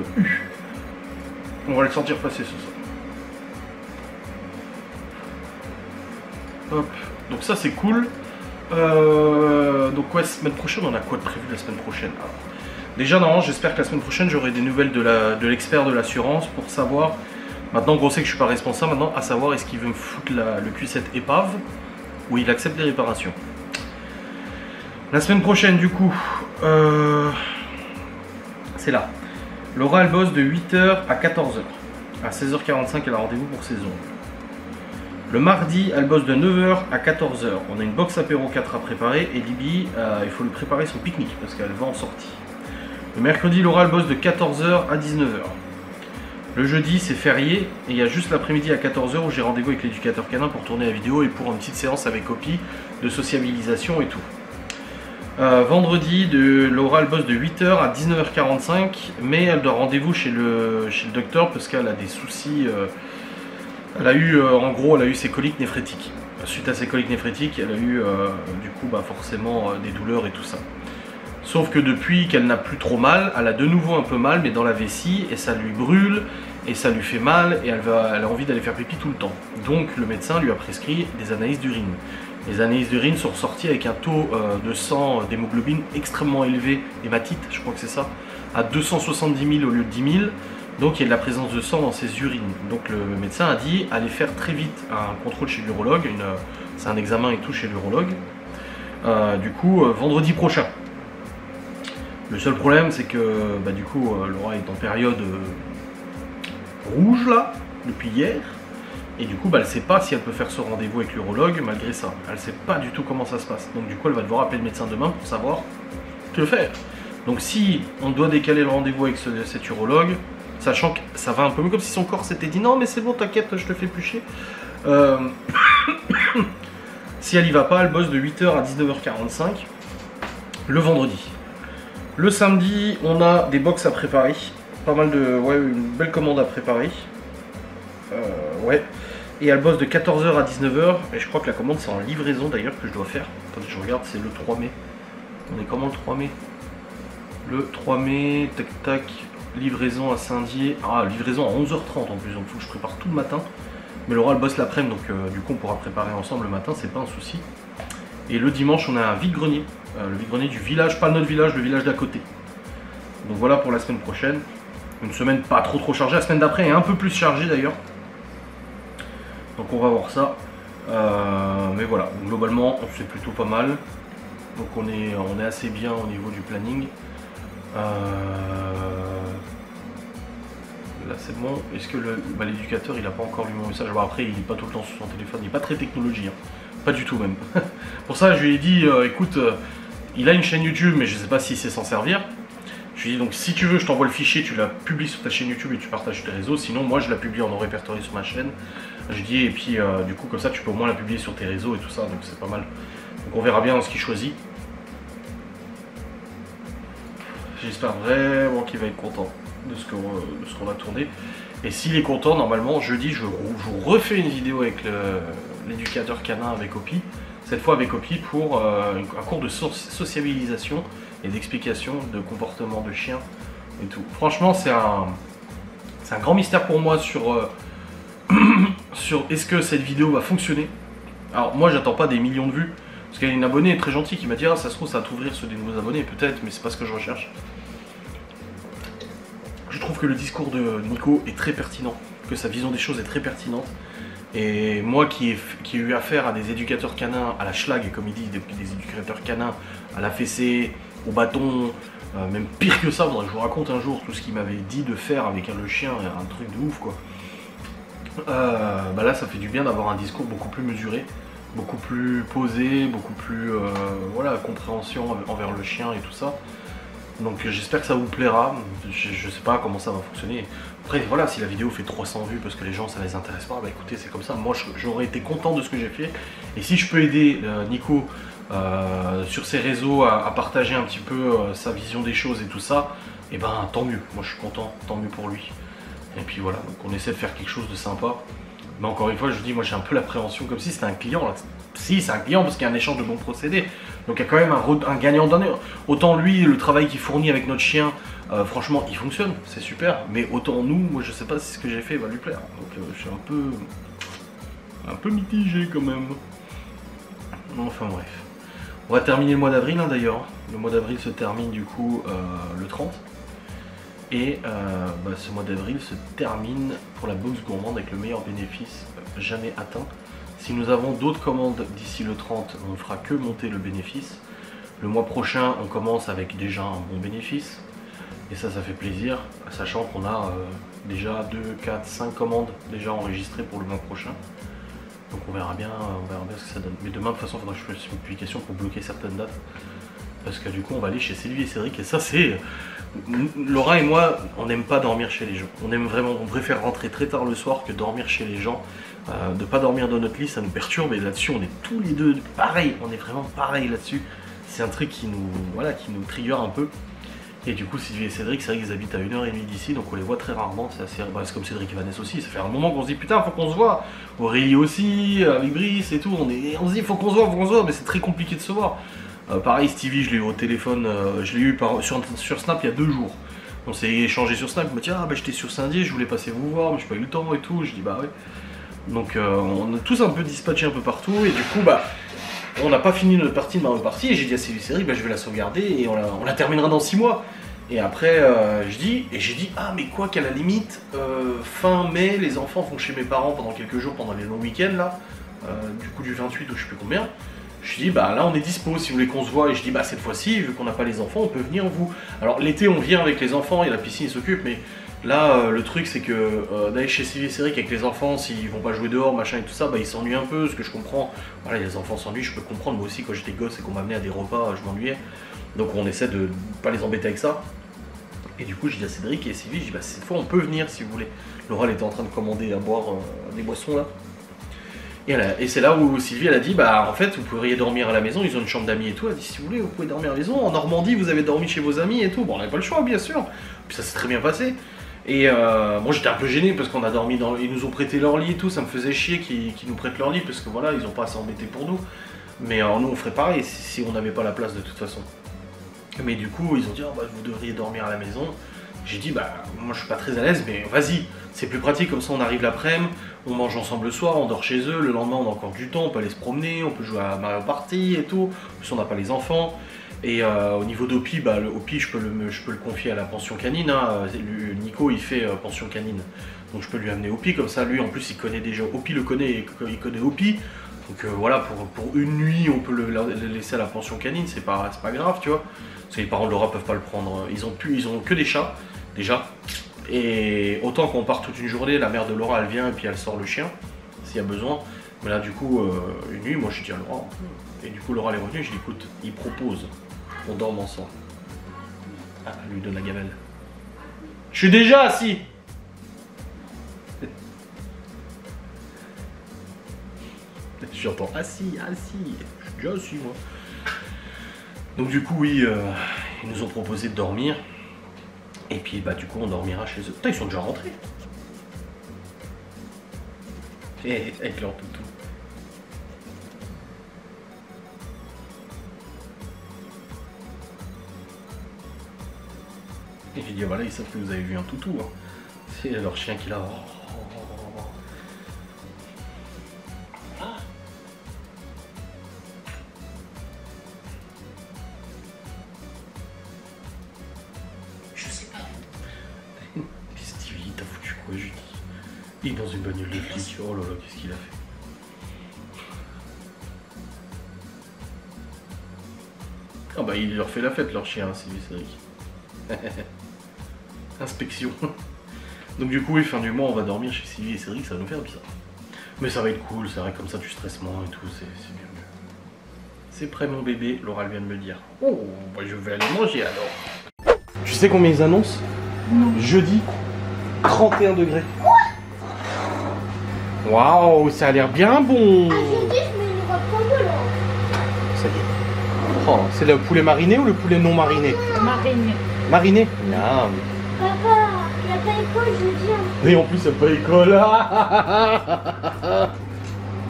on va le sentir passer ce soir. Hop, donc ça c'est cool. Donc ouais, semaine prochaine, on a quoi de prévu la semaine prochaine? Alors, déjà, normalement, j'espère que la semaine prochaine, j'aurai des nouvelles de l'expert de l'assurance pour savoir. Maintenant, gros, c'est que je suis pas responsable maintenant, à savoir est-ce qu'il veut me foutre le Q7 épave ou il accepte les réparations. La semaine prochaine, du coup, c'est là. Laura, elle bosse de 8h à 14h. À 16h45, elle a rendez-vous pour ses ongles. Le mardi, elle bosse de 9h à 14h. On a une box apéro 4 à préparer et Libby, il faut lui préparer son pique-nique parce qu'elle va en sortie. Le mercredi, Laura, elle bosse de 14h à 19h. Le jeudi, c'est férié et il y a juste l'après-midi à 14h où j'ai rendez-vous avec l'éducateur canin pour tourner la vidéo et pour une petite séance avec Copie de sociabilisation et tout. Vendredi, Laura, elle bosse de 8h à 19h45, mais elle doit rendez-vous chez le docteur parce qu'elle a des soucis. Elle a eu ses coliques néphrétiques. Suite à ses coliques néphrétiques, elle a eu du coup forcément des douleurs et tout ça. Sauf que depuis qu'elle n'a plus trop mal, elle a de nouveau un peu mal, mais dans la vessie, et ça lui brûle, et ça lui fait mal, et elle a envie d'aller faire pipi tout le temps. Donc le médecin lui a prescrit des analyses d'urine. Les analyses d'urine sont ressorties avec un taux de sang d'hémoglobine extrêmement élevé, hématite, je crois que c'est ça, à 270 000 au lieu de 10 000. Donc il y a de la présence de sang dans ses urines. Donc le médecin a dit allez faire très vite un contrôle chez l'urologue, c'est un examen et tout chez l'urologue. Du coup vendredi prochain. Le seul problème c'est que du coup Laura est en période rouge là, depuis hier. Et du coup elle ne sait pas si elle peut faire ce rendez-vous avec l'urologue malgré ça. Elle ne sait pas du tout comment ça se passe. Donc du coup elle va devoir appeler le médecin demain pour savoir que faire. Donc si on doit décaler le rendez-vous avec cet urologue, sachant que ça va un peu mieux, comme si son corps s'était dit non mais c'est bon t'inquiète je te fais plus chier. Si elle y va pas, elle bosse de 8h à 19h45 le vendredi. Le samedi on a des box à préparer, pas mal de... ouais, une belle commande à préparer. Ouais. Et elle bosse de 14h à 19h et je crois que la commande c'est en livraison d'ailleurs que je dois faire. Attendez, je regarde, c'est le 3 mai. On est comment le 3 mai? Le 3 mai, tac tac. Livraison à Saint-Dié, livraison à 11h30 en plus, donc il faut que je prépare tout le matin. Mais Laura elle bosse l'après-midi, donc du coup on pourra préparer ensemble le matin, c'est pas un souci. Et le dimanche on a un vide-grenier, le vide-grenier du village, pas notre village, le village d'à côté. Donc voilà pour la semaine prochaine. Une semaine pas trop chargée, la semaine d'après est un peu plus chargée d'ailleurs. Donc on va voir ça. Mais voilà, globalement c'est plutôt pas mal. Donc on est assez bien au niveau du planning. Là c'est bon. Est-ce que l'éducateur il a pas encore lu mon message? Bon, après il est pas tout le temps sur son téléphone, il est pas très technologie, hein. Pas du tout même. Pour ça je lui ai dit écoute, il a une chaîne YouTube mais je sais pas s'il sait s'en servir. Je lui ai dit donc si tu veux je t'envoie le fichier, tu la publies sur ta chaîne YouTube et tu partages sur tes réseaux, sinon moi je la publie en répertorié sur ma chaîne. Je lui ai dit et puis du coup comme ça tu peux au moins la publier sur tes réseaux et tout ça, donc c'est pas mal. Donc on verra bien ce qu'il choisit. J'espère vraiment qu'il va être content de ce qu'on a tourné. Et s'il est content, normalement, jeudi, je vous refais une vidéo avec l'éducateur canin avec Opi. Cette fois avec Opi pour un cours de sociabilisation et d'explication de comportement de chien et tout. Franchement, c'est un grand mystère pour moi sur est-ce que cette vidéo va fonctionner. Alors moi, j'attends pas des millions de vues. Parce qu'il y a une abonnée très gentille qui m'a dit ah ça se trouve ça va t'ouvrir sur des nouveaux abonnés, peut-être, mais c'est pas ce que je recherche. Je trouve que le discours de Nico est très pertinent, que sa vision des choses est très pertinente. Et moi qui ai eu affaire à des éducateurs canins à la schlag, comme il dit, des éducateurs canins à la fessée, au bâton, même pire que ça, faudrait que je vous raconte un jour tout ce qu'il m'avait dit de faire avec le chien, un truc de ouf quoi. Là ça fait du bien d'avoir un discours beaucoup plus mesuré, beaucoup plus posé, beaucoup plus voilà, compréhension envers le chien et tout ça. Donc j'espère que ça vous plaira. Je sais pas comment ça va fonctionner. Après voilà, si la vidéo fait 300 vues parce que les gens ça les intéresse pas, bah écoutez c'est comme ça. Moi j'aurais été content de ce que j'ai fait. Et si je peux aider Nico sur ses réseaux à partager un petit peu sa vision des choses et tout ça, et ben tant mieux. Moi je suis content, tant mieux pour lui. Et puis voilà, donc on essaie de faire quelque chose de sympa. Mais encore une fois, je vous dis, moi j'ai un peu l'appréhension comme si c'était un client. Là. Si, c'est un client parce qu'il y a un échange de bons procédés. Donc il y a quand même un gagnant donné. Autant lui, le travail qu'il fournit avec notre chien, franchement, il fonctionne, c'est super. Mais autant nous, moi je sais pas si ce que j'ai fait va lui plaire. Donc je suis un peu mitigé quand même. Enfin bref. On va terminer le mois d'avril hein, d'ailleurs. Le mois d'avril se termine du coup le 30. Et ce mois d'avril se termine pour la box gourmande avec le meilleur bénéfice jamais atteint. Si nous avons d'autres commandes d'ici le 30, on ne fera que monter le bénéfice. Le mois prochain, on commence avec déjà un bon bénéfice. Et ça fait plaisir, sachant qu'on a déjà 2, 4, 5 commandes déjà enregistrées pour le mois prochain. Donc on verra bien ce que ça donne. Mais demain, de toute façon, il faudra que je fasse une publication pour bloquer certaines dates. Parce que du coup, on va aller chez Sylvie et Cédric. Et ça, c'est... Laura et moi, on n'aime pas dormir chez les gens. On préfère rentrer très tard le soir que dormir chez les gens. De pas dormir dans notre lit, ça nous perturbe. Et là-dessus, on est tous les deux pareil. On est vraiment pareil là-dessus. C'est un truc qui nous trigger un peu. Et du coup, Sylvie et Cédric, c'est vrai qu'ils habitent à 1h30 d'ici, donc on les voit très rarement. C'est comme Cédric et Vanessa aussi. Ça fait un moment qu'on se dit putain, faut qu'on se voit. Aurélie aussi, avec Brice et tout. On se dit faut qu'on se voit, mais c'est très compliqué de se voir. Pareil, Stevie, je l'ai eu au téléphone, je l'ai eu sur Snap il y a 2 jours. On s'est échangé sur Snap, il m'a dit ah bah j'étais sur Saint-Dié, je voulais passer vous voir, mais j'ai pas eu le temps et tout. Je dis bah ouais. Donc on a tous un peu dispatché un peu partout et du coup bah on n'a pas fini notre partie de Mario Party et j'ai dit à Sylvie Cédric bah je vais la sauvegarder et on la terminera dans 6 mois. Et après j'ai dit ah mais quoi qu'à la limite fin mai les enfants vont chez mes parents pendant quelques jours pendant les longs week-ends là, du coup du 28 ou je sais plus combien. Je dis bah là on est dispo si vous voulez qu'on se voit et je dis bah cette fois-ci vu qu'on n'a pas les enfants on peut venir vous. Alors l'été on vient avec les enfants et la piscine ils s'occupent mais là le truc c'est que d'aller chez Sylvie et Cédric avec les enfants s'ils vont pas jouer dehors machin et tout ça bah ils s'ennuient un peu ce que je comprends. Voilà les enfants s'ennuient je peux comprendre moi aussi quand j'étais gosse et qu'on m'amenait à des repas je m'ennuyais. Donc on essaie de pas les embêter avec ça. Et du coup j'ai dit à Cédric et Sylvie je dis bah cette fois on peut venir si vous voulez. Laura elle était en train de commander à boire des boissons là. Et c'est là où Sylvie elle a dit bah en fait vous pourriez dormir à la maison, ils ont une chambre d'amis et tout, elle a dit si vous voulez vous pouvez dormir à la maison, en Normandie vous avez dormi chez vos amis et tout, bon on n'avait pas le choix bien sûr, puis ça s'est très bien passé. Et moi j'étais un peu gêné parce qu'on a dormi ils nous ont prêté leur lit et tout, ça me faisait chier qu'ils nous prêtent leur lit parce que voilà ils ont pas à s'embêter pour nous. Mais nous on ferait pareil si on n'avait pas la place de toute façon. Mais du coup ils ont dit oh, bah, vous devriez dormir à la maison. J'ai dit bah moi je suis pas très à l'aise mais vas-y, c'est plus pratique comme ça on arrive l'après-midi, on mange ensemble le soir, on dort chez eux, le lendemain on a encore du temps, on peut aller se promener, on peut jouer à Mario Party et tout, en plus on n'a pas les enfants. Et au niveau d'Opi, bah, Opi je peux le confier à la pension canine, hein. Nico il fait pension canine, donc je peux lui amener Opi comme ça, lui en plus il connaît déjà, Opi le connaît, il connaît Opi. Donc voilà, pour une nuit on peut le laisser à la pension canine, c'est pas grave tu vois. Parce que les parents de Laura peuvent pas le prendre, ils ont que des chats déjà. Et autant qu'on part toute une journée, la mère de Laura elle vient et puis elle sort le chien, s'il y a besoin. Mais là du coup, une nuit, moi je dis à Laura, et du coup Laura elle est revenue, je dis écoute, il propose qu'on dorme ensemble. Ah, elle lui donne la gamelle. Je suis déjà assis. J'entends assis, je suis déjà assis moi. Donc du coup oui, ils nous ont proposé de dormir. Et puis bah du coup on dormira chez eux. Putain ils sont déjà rentrés. Et avec leur toutou. Et j'ai dit voilà ils savent que vous avez vu un toutou. Hein. C'est leur chien qui l'a. Il est dans une bagnole de flic. Oh là là, qu'est-ce qu'il a fait? Ah bah il leur fait la fête leur chien, Sylvie Cédric. Inspection. Donc du coup, oui, fin du mois, on va dormir chez Sylvie et Cédric, ça va nous faire bizarre. Mais ça va être cool, c'est vrai, comme ça tu stresses moins et tout, c'est bien mieux. C'est prêt mon bébé, Laura elle vient de me dire. Oh, bah je vais aller manger alors. Tu sais combien ils annoncent? Non. Jeudi, 31 degrés. Waouh, ça a l'air bien bon. Ah, je dis, je mets une robe trop là. Ça y est. Oh, c'est le poulet mariné ou le poulet non mariné? Marine. Mariné? Non. Papa, il n'y a pas école jeudi. Hein. Et en plus, il n'y a pas école.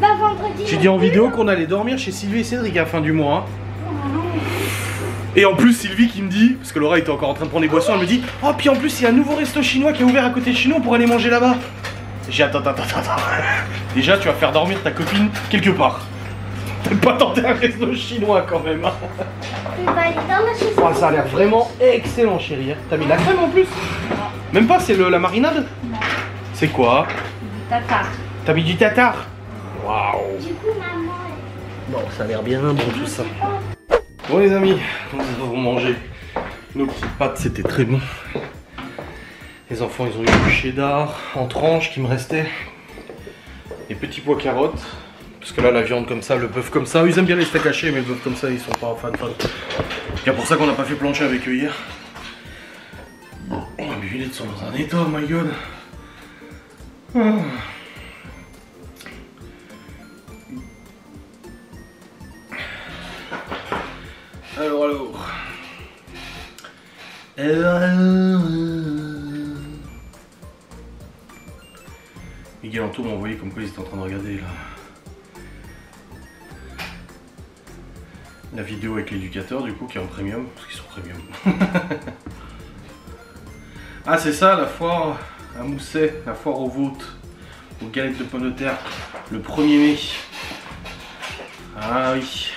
Bah, vendredi. J'ai dit en vidéo qu'on allait dormir chez Sylvie et Cédric à la fin du mois. Et en plus, Sylvie qui me dit, parce que Laura était encore en train de prendre des boissons, elle me dit: oh, puis en plus, il y a un nouveau resto chinois qui est ouvert à côté de chez nous, on pourrait aller manger là-bas. J'ai attends. Déjà, tu vas faire dormir ta copine quelque part. Peut-être pas tenter un resto chinois quand même. Tu vas aller dans la chaise. Oh, ça a l'air vraiment excellent, chérie. T'as mis de la crème en plus? Même pas, c'est la marinade? Non. C'est quoi? Du tatar. T'as mis du tatar? Waouh. Du coup, maman. Bon, ça a l'air bien bon tout ça. Bon les amis, nous avons mangé nos petites pâtes, c'était très bon. Les enfants, ils ont eu du cheddar en tranches qui me restait. Des petits pois carottes. Parce que là, la viande comme ça, le bœuf comme ça, ils aiment bien les steaks hachés, mais le bœuf comme ça, ils sont pas fans. C'est pour ça qu'on n'a pas fait plancher avec eux hier. Oh, mes lunettes sont dans un état, my god. Alors. Miguel Anto m'a envoyé comme quoi ils étaient en train de regarder là. La vidéo avec l'éducateur du coup qui est en premium, parce qu'ils sont premium. Ah c'est ça la foire à Mousset, la foire aux voûtes, aux galettes de pommes de terre, le 1er mai. Ah oui.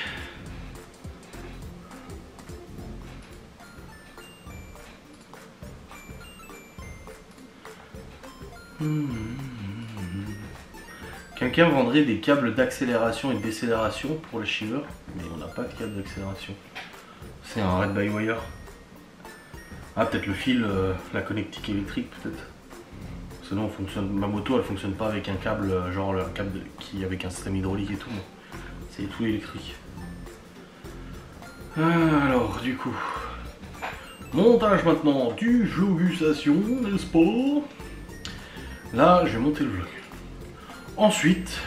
Quelqu'un vendrait des câbles d'accélération et de décélération pour le shiver, mais on n'a pas de câble d'accélération. C'est un red by wire. Ah peut-être le fil, la connectique électrique peut-être. Sinon on fonctionne, ma moto elle fonctionne pas avec un câble, genre un câble qui avec un système hydraulique et tout. C'est tout électrique. Alors du coup, montage maintenant du vlogusation, n'est-ce pas? Là je vais monter le vlog. Ensuite,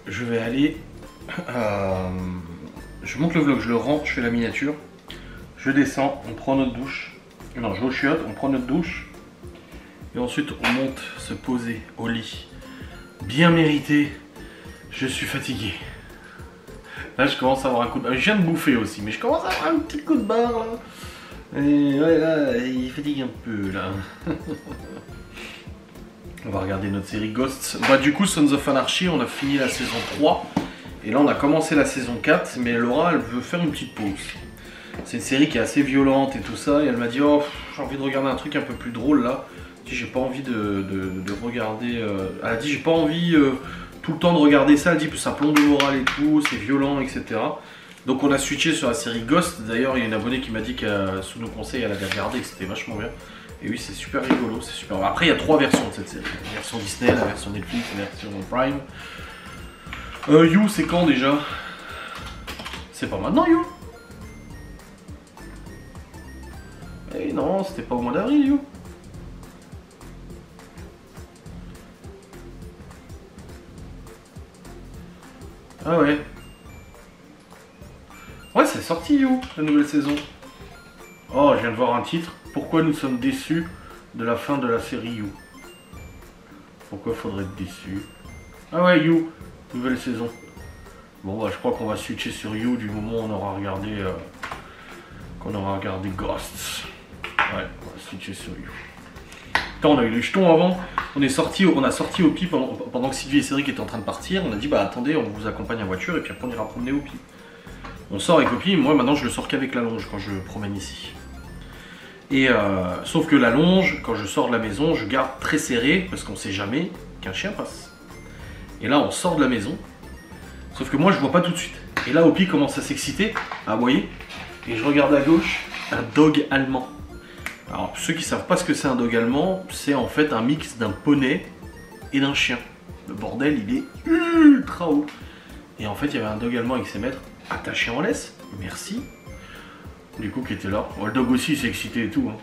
je vais aller, je monte le vlog, je le rends, je fais la miniature, je descends, on prend notre douche, non je vais au chiottes, on prend notre douche, et ensuite on monte se poser au lit, bien mérité, je suis fatigué. Là je commence à avoir un coup de barre, je viens de bouffer aussi, mais je commence à avoir un petit coup de barre là, et ouais là, il fatigue un peu là. On va regarder notre série Ghosts. Bah du coup Sons of Anarchy, on a fini la saison 3. Et là on a commencé la saison 4. Mais Laura elle veut faire une petite pause. C'est une série qui est assez violente et tout ça. Et elle m'a dit oh j'ai envie de regarder un truc un peu plus drôle là. Je dis j'ai pas envie de regarder. Elle a dit j'ai pas envie tout le temps de regarder ça. Elle dit ça plombe le moral et tout, c'est violent, etc. Donc on a switché sur la série Ghost. D'ailleurs il y a une abonnée qui m'a dit que sous nos conseils elle avait regardé et que c'était vachement bien. Et oui, c'est super rigolo, c'est super. Après, il y a 3 versions de cette série. La version Disney, la version Netflix, la version Prime. You, c'est quand déjà? C'est pas maintenant, You? Eh non, c'était pas au mois d'avril, You. Ah ouais. Ouais, c'est sorti, You, la nouvelle saison. Oh, je viens de voir un titre. Pourquoi nous sommes déçus de la fin de la série You? Pourquoi faudrait être déçu? Ah ouais, You, nouvelle saison. Bon bah je crois qu'on va switcher sur You du moment où on aura regardé Ghosts. Ouais, on va switcher sur You. Attends, on a eu les jetons avant. On a sorti au Pi pendant que Sylvie et Cédric étaient en train de partir. On a dit bah attendez, on vous accompagne en voiture et puis après on ira promener au Pi. On sort avec le Pi, moi maintenant je le sors qu'avec la longe quand je promène ici. Et sauf que la longe, quand je sors de la maison, je garde très serré parce qu'on sait jamais qu'un chien passe. Et là, on sort de la maison, sauf que moi, je vois pas tout de suite. Et là, Opi commence à s'exciter, à aboyer, et je regarde à gauche, un dog allemand. Alors, pour ceux qui savent pas ce que c'est un dog allemand, c'est en fait un mix d'un poney et d'un chien. Le bordel, il est ultra haut. Et en fait, il y avait un dog allemand avec ses maîtres attaché en laisse. Merci. Du coup qui était là. Le dog aussi s'est excité et tout. Hein.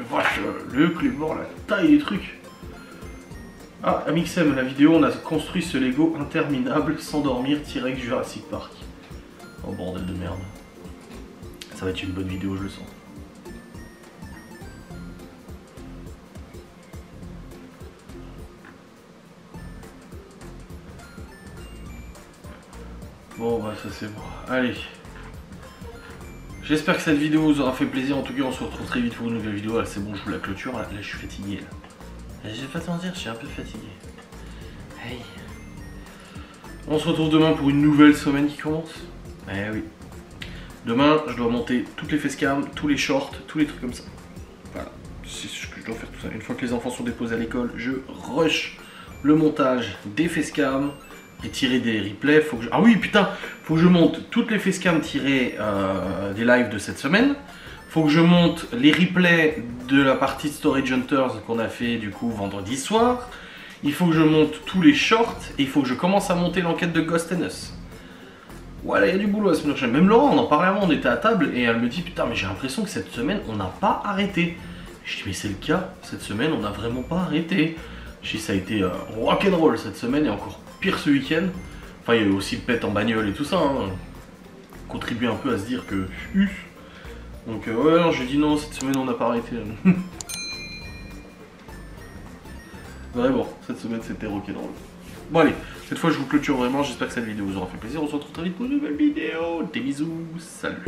Vache, le Clément, la taille des trucs. Ah, Amixem, la vidéo, on a construit ce Lego interminable sans dormir, T-Rex Jurassic Park. Oh bordel de merde. Ça va être une bonne vidéo, je le sens. Bon bah ça c'est bon. Allez. J'espère que cette vidéo vous aura fait plaisir. En tout cas on se retrouve très vite pour une nouvelle vidéo. Là c'est bon, je vous la clôture. Là je suis fatigué là. Je vais pas t'en dire, je suis un peu fatigué. Hey. On se retrouve demain pour une nouvelle semaine qui commence. Eh oui. Demain je dois monter toutes les facecam, tous les shorts, tous les trucs comme ça. Voilà. C'est ce que je dois faire tout ça. Une fois que les enfants sont déposés à l'école, je rush le montage des facecam. Et tirer des replays, faut que je... Ah oui putain, faut que je monte toutes les facecam tirées des lives de cette semaine. Faut que je monte les replays de la partie Storage Hunters qu'on a fait du coup vendredi soir. Il faut que je monte tous les shorts et il faut que je commence à monter l'enquête de Ghost and Us. Voilà, il y a du boulot la semaine prochaine. Même Laurent, on en parlait avant, on était à table et elle me dit putain mais j'ai l'impression que cette semaine on n'a pas arrêté. Je dis mais c'est le cas, cette semaine on n'a vraiment pas arrêté. Je dis ça a été rock'n'roll cette semaine et encore pire ce week-end. Enfin, il y a eu aussi le pet en bagnole et tout ça. Hein. Contribue un peu à se dire que. Donc, ouais, non, j'ai dit non, cette semaine on n'a pas arrêté. Vraiment, cette semaine c'était rock'n'roll. Bon, allez, cette fois je vous clôture vraiment. J'espère que cette vidéo vous aura fait plaisir. On se retrouve très vite pour une nouvelle vidéo. Des bisous, salut.